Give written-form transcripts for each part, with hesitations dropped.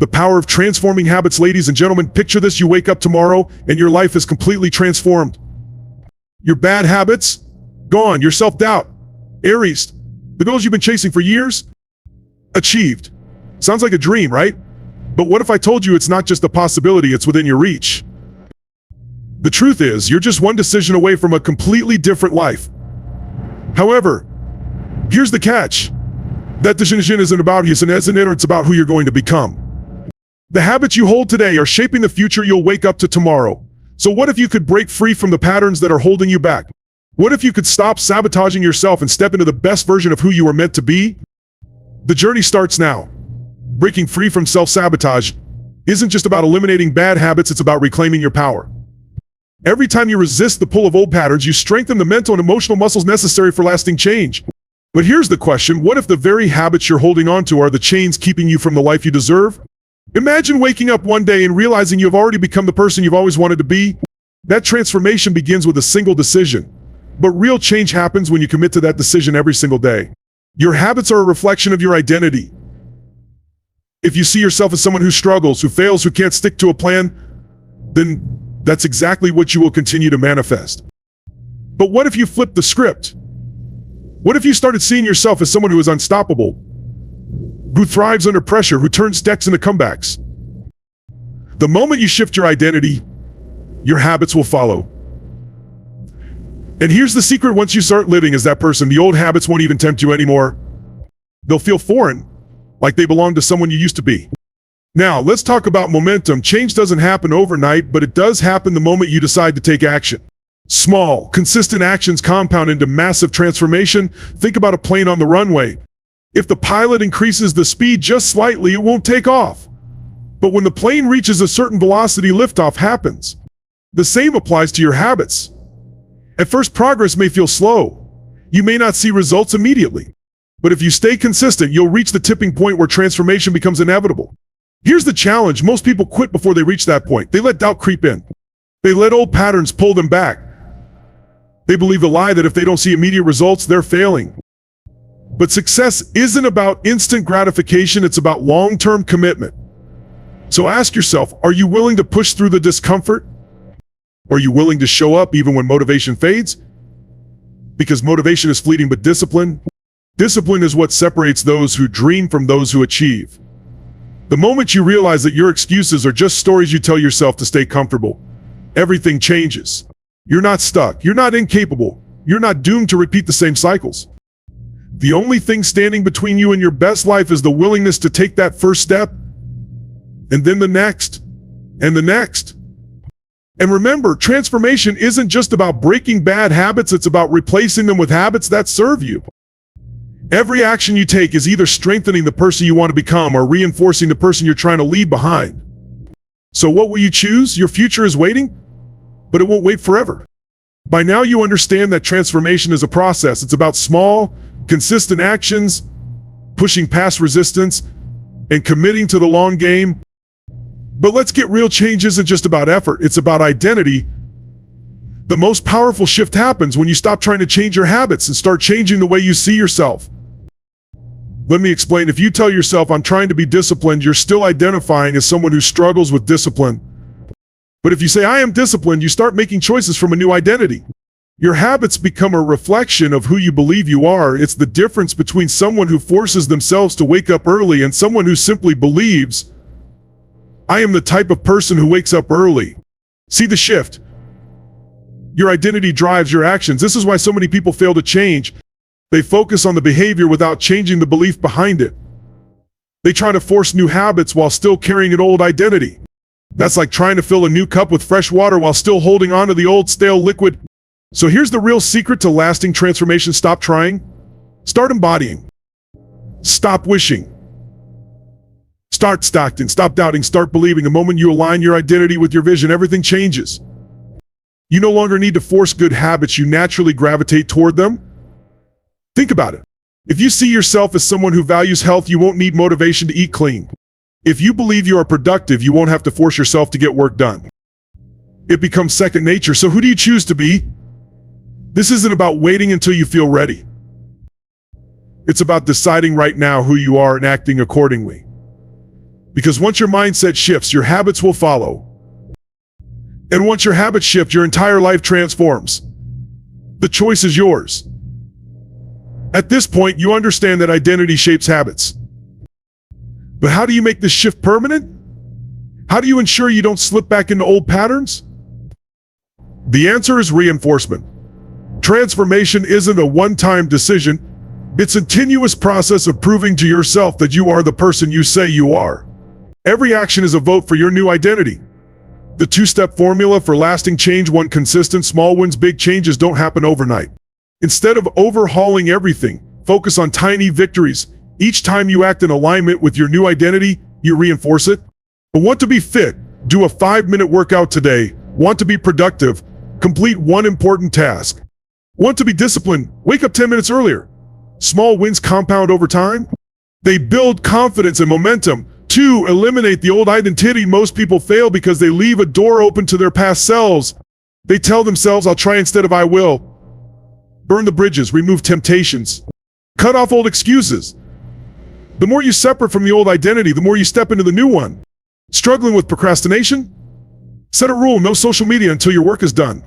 The power of transforming habits, ladies and gentlemen. Picture this: you wake up tomorrow and your life is completely transformed. Your bad habits, gone. Your self-doubt, erased. The goals you've been chasing for years, achieved. Sounds like a dream, right? But what if I told you it's not just a possibility, it's within your reach? The truth is, you're just one decision away from a completely different life. However, here's the catch. That decision isn't about you, isn't it? It's about who you're going to become. The habits you hold today are shaping the future you'll wake up to tomorrow. So what if you could break free from the patterns that are holding you back? What if you could stop sabotaging yourself and step into the best version of who you are meant to be? The journey starts now. Breaking free from self-sabotage isn't just about eliminating bad habits, it's about reclaiming your power. Every time you resist the pull of old patterns, you strengthen the mental and emotional muscles necessary for lasting change. But here's the question: what if the very habits you're holding on to are the chains keeping you from the life you deserve? Imagine waking up one day and realizing you've already become the person you've always wanted to be. That transformation begins with a single decision. But real change happens when you commit to that decision every single day. Your habits are a reflection of your identity. If you see yourself as someone who struggles, who fails, who can't stick to a plan, then that's exactly what you will continue to manifest. But what if you flip the script? What if you started seeing yourself as someone who is unstoppable, who thrives under pressure, who turns decks into comebacks? The moment you shift your identity, your habits will follow. And here's the secret: once you start living as that person, the old habits won't even tempt you anymore. They'll feel foreign, like they belong to someone you used to be. Now, let's talk about momentum. Change doesn't happen overnight, but it does happen the moment you decide to take action. Small, consistent actions compound into massive transformation. Think about a plane on the runway. If the pilot increases the speed just slightly, it won't take off. But when the plane reaches a certain velocity, liftoff happens. The same applies to your habits. At first, progress may feel slow. You may not see results immediately. But if you stay consistent, you'll reach the tipping point where transformation becomes inevitable. Here's the challenge: most people quit before they reach that point. They let doubt creep in. They let old patterns pull them back. They believe the lie that if they don't see immediate results, they're failing. But success isn't about instant gratification, it's about long-term commitment. So ask yourself, are you willing to push through the discomfort? Are you willing to show up even when motivation fades? Because motivation is fleeting, but discipline is what separates those who dream from those who achieve. The moment you realize that your excuses are just stories you tell yourself to stay comfortable, everything changes. You're not stuck. You're not incapable. You're not doomed to repeat the same cycles. The only thing standing between you and your best life is the willingness to take that first step, and then the next, and the next. And remember, transformation isn't just about breaking bad habits, it's about replacing them with habits that serve you. Every action you take is either strengthening the person you want to become or reinforcing the person you're trying to leave behind. So what will you choose? Your future is waiting, but it won't wait forever. By now you understand that transformation is a process. It's about small, consistent actions, pushing past resistance, and committing to the long game. But let's get real: change isn't just about effort, it's about identity. The most powerful shift happens when you stop trying to change your habits and start changing the way you see yourself. Let me explain. If you tell yourself, I'm trying to be disciplined, you're still identifying as someone who struggles with discipline. But if you say, I am disciplined, you start making choices from a new identity. Your habits become a reflection of who you believe you are. It's the difference between someone who forces themselves to wake up early and someone who simply believes, I am the type of person who wakes up early. See the shift? Your identity drives your actions. This is why so many people fail to change. They focus on the behavior without changing the belief behind it. They try to force new habits while still carrying an old identity. That's like trying to fill a new cup with fresh water while still holding on to the old stale liquid. So here's the real secret to lasting transformation. Stop trying. Start embodying. Stop wishing. Start acting. Stop doubting. Start believing. The moment you align your identity with your vision, everything changes. You no longer need to force good habits. You naturally gravitate toward them. Think about it. If you see yourself as someone who values health, you won't need motivation to eat clean. If you believe you are productive, you won't have to force yourself to get work done. It becomes second nature. So who do you choose to be? This isn't about waiting until you feel ready. It's about deciding right now who you are and acting accordingly. Because once your mindset shifts, your habits will follow. And once your habits shift, your entire life transforms. The choice is yours. At this point, you understand that identity shapes habits. But how do you make this shift permanent? How do you ensure you don't slip back into old patterns? The answer is reinforcement. Transformation isn't a one-time decision. It's a continuous process of proving to yourself that you are the person you say you are. Every action is a vote for your new identity. The two-step formula for lasting change: one, consistent small wins. Big changes don't happen overnight. Instead of overhauling everything, focus on tiny victories. Each time you act in alignment with your new identity, you reinforce it. Want to be fit? Do a 5-minute workout today. Want to be productive? Complete one important task. Want to be disciplined? Wake up 10 minutes earlier. Small wins compound over time. They build confidence and momentum. 2, eliminate the old identity. Most people fail because they leave a door open to their past selves. They tell themselves, I'll try instead of I will. Burn the bridges, remove temptations. Cut off old excuses. The more you separate from the old identity, the more you step into the new one. Struggling with procrastination? Set a rule: no social media until your work is done.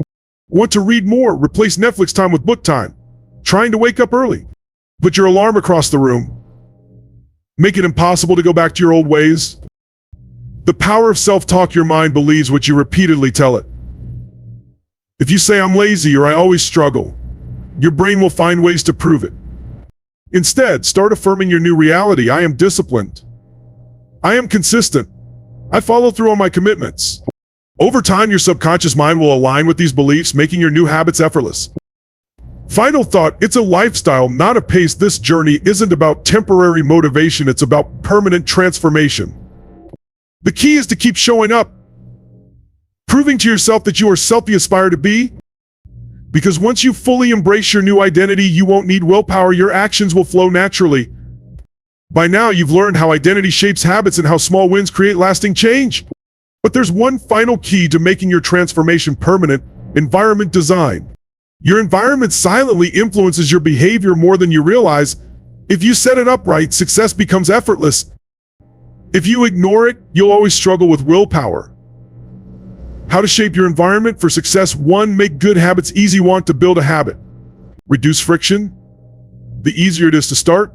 Want to read more? Replace Netflix time with book time. Trying to wake up early? Put your alarm across the room. Make it impossible to go back to your old ways. The power of self-talk: your mind believes what you repeatedly tell it. If you say I'm lazy or I always struggle, your brain will find ways to prove it. Instead, start affirming your new reality: I am disciplined. I am consistent. I follow through on my commitments. Over time, your subconscious mind will align with these beliefs, making your new habits effortless. Final thought: it's a lifestyle, not a pace. This journey isn't about temporary motivation, it's about permanent transformation. The key is to keep showing up, proving to yourself that you are you aspire to be. Because once you fully embrace your new identity, you won't need willpower, your actions will flow naturally. By now, you've learned how identity shapes habits and how small wins create lasting change. But there's one final key to making your transformation permanent: environment design. Your environment silently influences your behavior more than you realize. If you set it up right, success becomes effortless. If you ignore it, you'll always struggle with willpower. How to shape your environment for success: 1, make good habits easy. Want to build a habit? Reduce friction. The easier it is to start,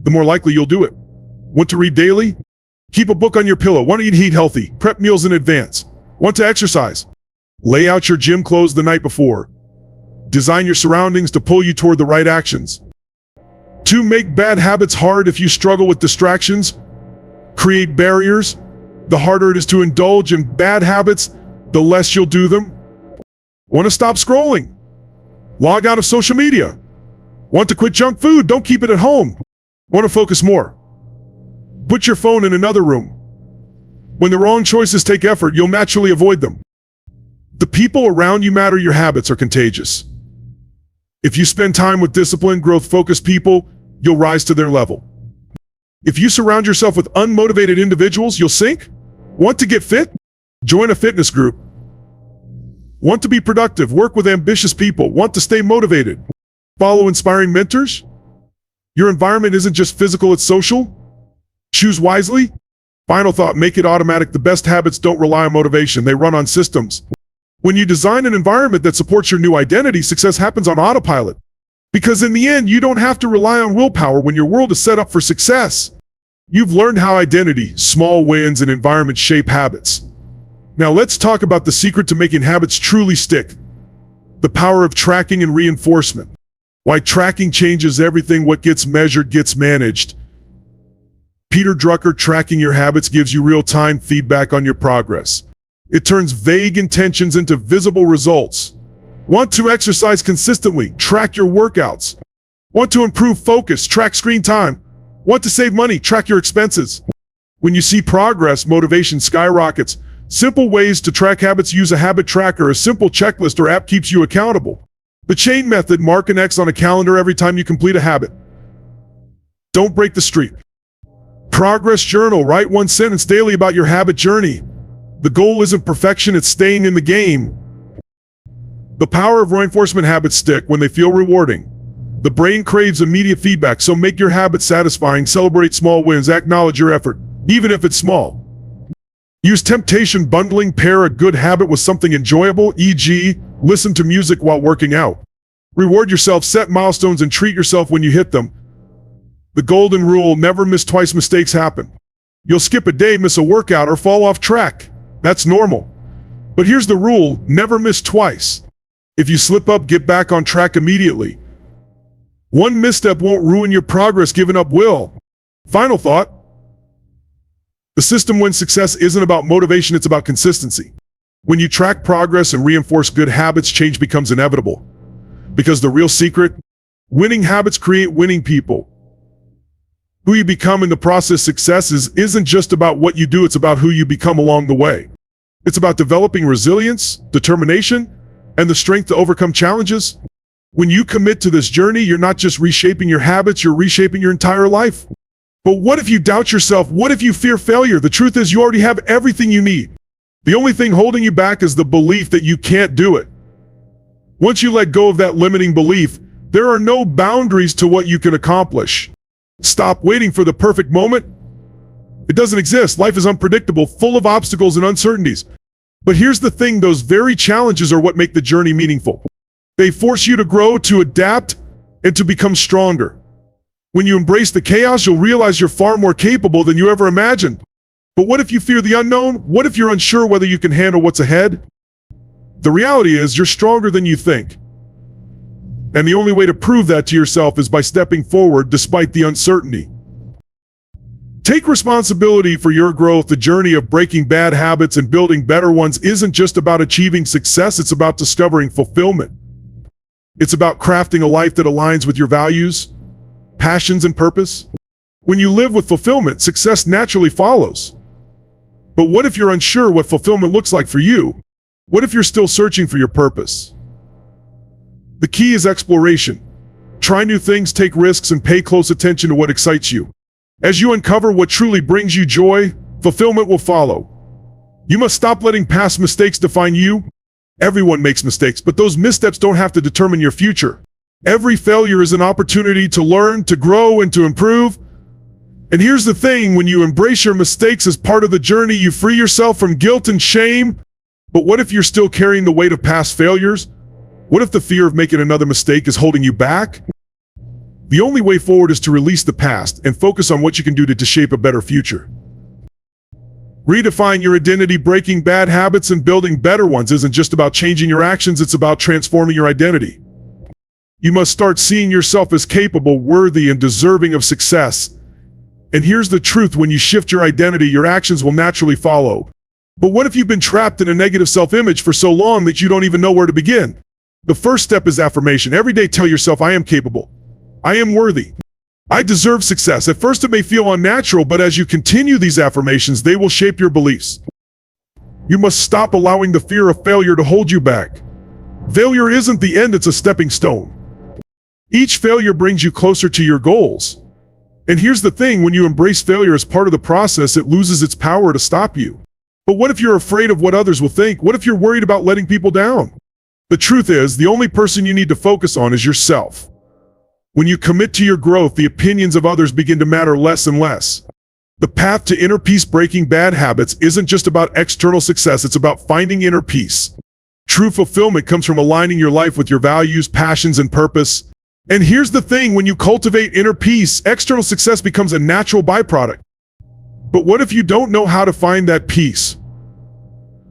the more likely you'll do it. Want to read daily? Keep a book on your pillow. Want to eat healthy? Prep meals in advance. Want to exercise? Lay out your gym clothes the night before. Design your surroundings to pull you toward the right actions. 2, make bad habits hard. If you struggle with distractions, create barriers. The harder it is to indulge in bad habits, the less you'll do them. Want to stop scrolling? Log out of social media. Want to quit junk food? Don't keep it at home. Want to focus more? Put your phone in another room. When the wrong choices take effort, you'll naturally avoid them. The people around you matter. Your habits are contagious. If you spend time with disciplined, growth-focused people, you'll rise to their level. If you surround yourself with unmotivated individuals, you'll sink. Want to get fit? Join a fitness group. Want to be productive? Work with ambitious people. Want to stay motivated? Follow inspiring mentors? Your environment isn't just physical, it's social. Choose wisely. Final thought: make it automatic. The best habits don't rely on motivation, they run on systems. When you design an environment that supports your new identity, success happens on autopilot. Because in the end, you don't have to rely on willpower when your world is set up for success. You've learned how identity, small wins, and environment shape habits. Now let's talk about the secret to making habits truly stick. The power of tracking and reinforcement. Why tracking changes everything: what gets measured gets managed. Peter Drucker: tracking your habits gives you real-time feedback on your progress. It turns vague intentions into visible results. Want to exercise consistently? Track your workouts. Want to improve focus? Track screen time. Want to save money? Track your expenses. When you see progress, motivation skyrockets. Simple ways to track habits: use a habit tracker. A simple checklist or app keeps you accountable. The chain method: mark an X on a calendar every time you complete a habit. Don't break the streak. Progress journal: write 1 sentence daily about your habit journey. The goal isn't perfection, it's staying in the game. The power of reinforcement: habits stick when they feel rewarding. The brain craves immediate feedback, so make your habits satisfying. Celebrate small wins, acknowledge your effort. even if it's small. Use temptation bundling, pair a good habit with something enjoyable, e.g., listen to music while working out. Reward yourself, set milestones, and treat yourself when you hit them. The golden rule, never miss twice. Mistakes happen. You'll skip a day, miss a workout, or fall off track. That's normal. But here's the rule, never miss twice. If you slip up, get back on track immediately. One misstep won't ruin your progress, giving up will. Final thought. The system when success isn't about motivation, it's about consistency. When you track progress and reinforce good habits, change becomes inevitable. Because the real secret, winning habits create winning people. Who you become in the process, success isn't just about what you do, it's about who you become along the way. It's about developing resilience, determination, and the strength to overcome challenges. When you commit to this journey, you're not just reshaping your habits, you're reshaping your entire life. But what if you doubt yourself? What if you fear failure? The truth is you already have everything you need. The only thing holding you back is the belief that you can't do it. Once you let go of that limiting belief, there are no boundaries to what you can accomplish. Stop waiting for the perfect moment. It doesn't exist. Life is unpredictable, full of obstacles and uncertainties. But here's the thing, those very challenges are what make the journey meaningful. They force you to grow, to adapt, and to become stronger. When you embrace the chaos, you'll realize you're far more capable than you ever imagined. But what if you fear the unknown? What if you're unsure whether you can handle what's ahead? The reality is you're stronger than you think. And the only way to prove that to yourself is by stepping forward despite the uncertainty. Take responsibility for your growth. The journey of breaking bad habits and building better ones isn't just about achieving success, it's about discovering fulfillment. It's about crafting a life that aligns with your values, passions, and purpose. When you live with fulfillment, success naturally follows. But what if you're unsure what fulfillment looks like for you? What if you're still searching for your purpose? The key is exploration. Try new things, take risks, and pay close attention to what excites you. As you uncover what truly brings you joy, fulfillment will follow. You must stop letting past mistakes define you. Everyone makes mistakes, but those missteps don't have to determine your future. Every failure is an opportunity to learn, to grow, and to improve. And here's the thing, when you embrace your mistakes as part of the journey, you free yourself from guilt and shame. But what if you're still carrying the weight of past failures? What if the fear of making another mistake is holding you back? The only way forward is to release the past and focus on what you can do to shape a better future. Redefine your identity. Breaking bad habits and building better ones isn't just about changing your actions, it's about transforming your identity. You must start seeing yourself as capable, worthy, and deserving of success. And here's the truth, when you shift your identity, your actions will naturally follow. But what if you've been trapped in a negative self-image for so long that you don't even know where to begin? The first step is affirmation. Every day tell yourself, I am capable. I am worthy. I deserve success. At first it may feel unnatural, but as you continue these affirmations, they will shape your beliefs. You must stop allowing the fear of failure to hold you back. Failure isn't the end, it's a stepping stone. Each failure brings you closer to your goals. And here's the thing, when you embrace failure as part of the process, it loses its power to stop you. But what if you're afraid of what others will think? What if you're worried about letting people down? The truth is, the only person you need to focus on is yourself. When you commit to your growth, the opinions of others begin to matter less and less. The path to inner peace. Breaking bad habits isn't just about external success, it's about finding inner peace. True fulfillment comes from aligning your life with your values, passions, and purpose. And here's the thing, when you cultivate inner peace, external success becomes a natural byproduct. But what if you don't know how to find that peace?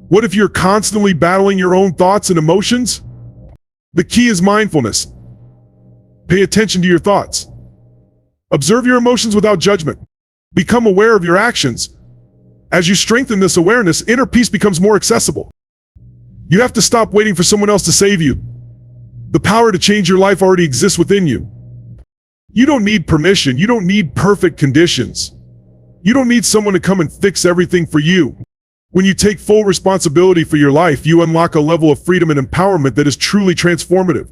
What if you're constantly battling your own thoughts and emotions? The key is mindfulness. Pay attention to your thoughts. Observe your emotions without judgment. Become aware of your actions. As you strengthen this awareness, inner peace becomes more accessible. You have to stop waiting for someone else to save you. The power to change your life already exists within you. You don't need permission. You don't need perfect conditions. You don't need someone to come and fix everything for you. When you take full responsibility for your life, you unlock a level of freedom and empowerment that is truly transformative.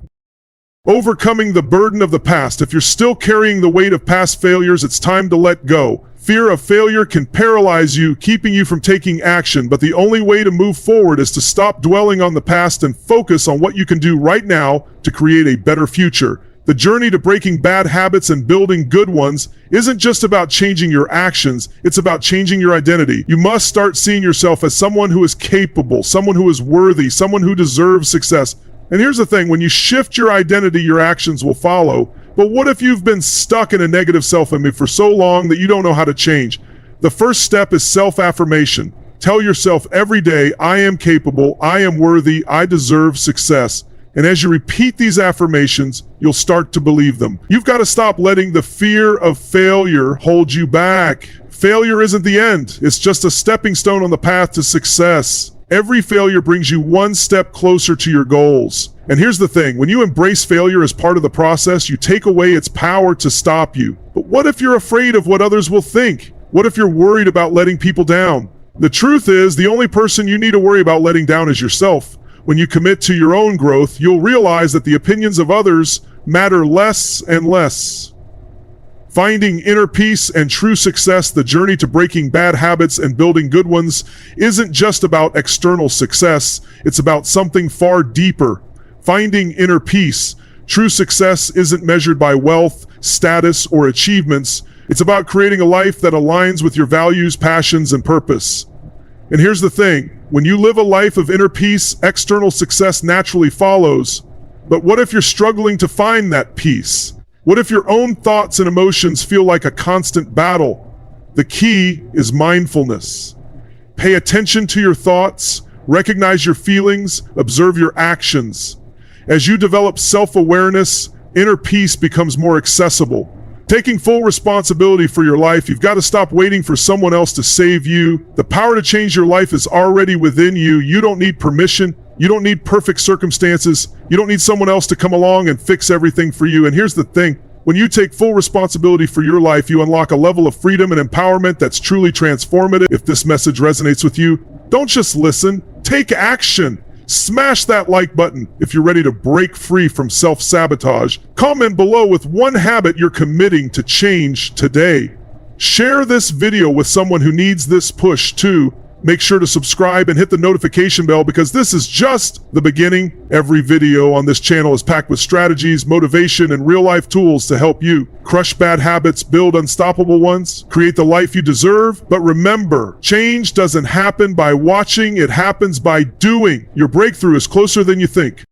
Overcoming the burden of the past. If you're still carrying the weight of past failures, it's time to let go. Fear of failure can paralyze you, keeping you from taking action, but the only way to move forward is to stop dwelling on the past and focus on what you can do right now to create a better future. The journey to breaking bad habits and building good ones isn't just about changing your actions, it's about changing your identity. You must start seeing yourself as someone who is capable, someone who is worthy, someone who deserves success. And here's the thing, when you shift your identity, your actions will follow. But what if you've been stuck in a negative self-image for so long that you don't know how to change? The first step is self-affirmation. Tell yourself every day, I am capable, I am worthy, I deserve success. And as you repeat these affirmations, you'll start to believe them. You've got to stop letting the fear of failure hold you back. Failure isn't the end. It's just a stepping stone on the path to success. Every failure brings you one step closer to your goals. And here's the thing, when you embrace failure as part of the process, you take away its power to stop you. But what if you're afraid of what others will think? What if you're worried about letting people down? The truth is, the only person you need to worry about letting down is yourself. When you commit to your own growth, you'll realize that the opinions of others matter less and less. Finding inner peace and true success, the journey to breaking bad habits and building good ones, isn't just about external success, it's about something far deeper. Finding inner peace. True success isn't measured by wealth, status, or achievements. It's about creating a life that aligns with your values, passions, and purpose. And here's the thing, when you live a life of inner peace, external success naturally follows. But what if you're struggling to find that peace? What if your own thoughts and emotions feel like a constant battle? The key is mindfulness. Pay attention to your thoughts, recognize your feelings, observe your actions. As you develop self-awareness, inner peace becomes more accessible. Taking full responsibility for your life, you've got to stop waiting for someone else to save you. The power to change your life is already within you. You don't need permission. You don't need perfect circumstances. You don't need someone else to come along and fix everything for you. And here's the thing, when you take full responsibility for your life, you unlock a level of freedom and empowerment that's truly transformative. If this message resonates with you, don't just listen, take action. Smash that like button if you're ready to break free from self-sabotage. Comment below with one habit you're committing to change today. Share this video with someone who needs this push too. Make sure to subscribe and hit the notification bell because this is just the beginning. Every video on this channel is packed with strategies, motivation, and real-life tools to help you crush bad habits, build unstoppable ones, create the life you deserve. But remember, change doesn't happen by watching, it happens by doing. Your breakthrough is closer than you think.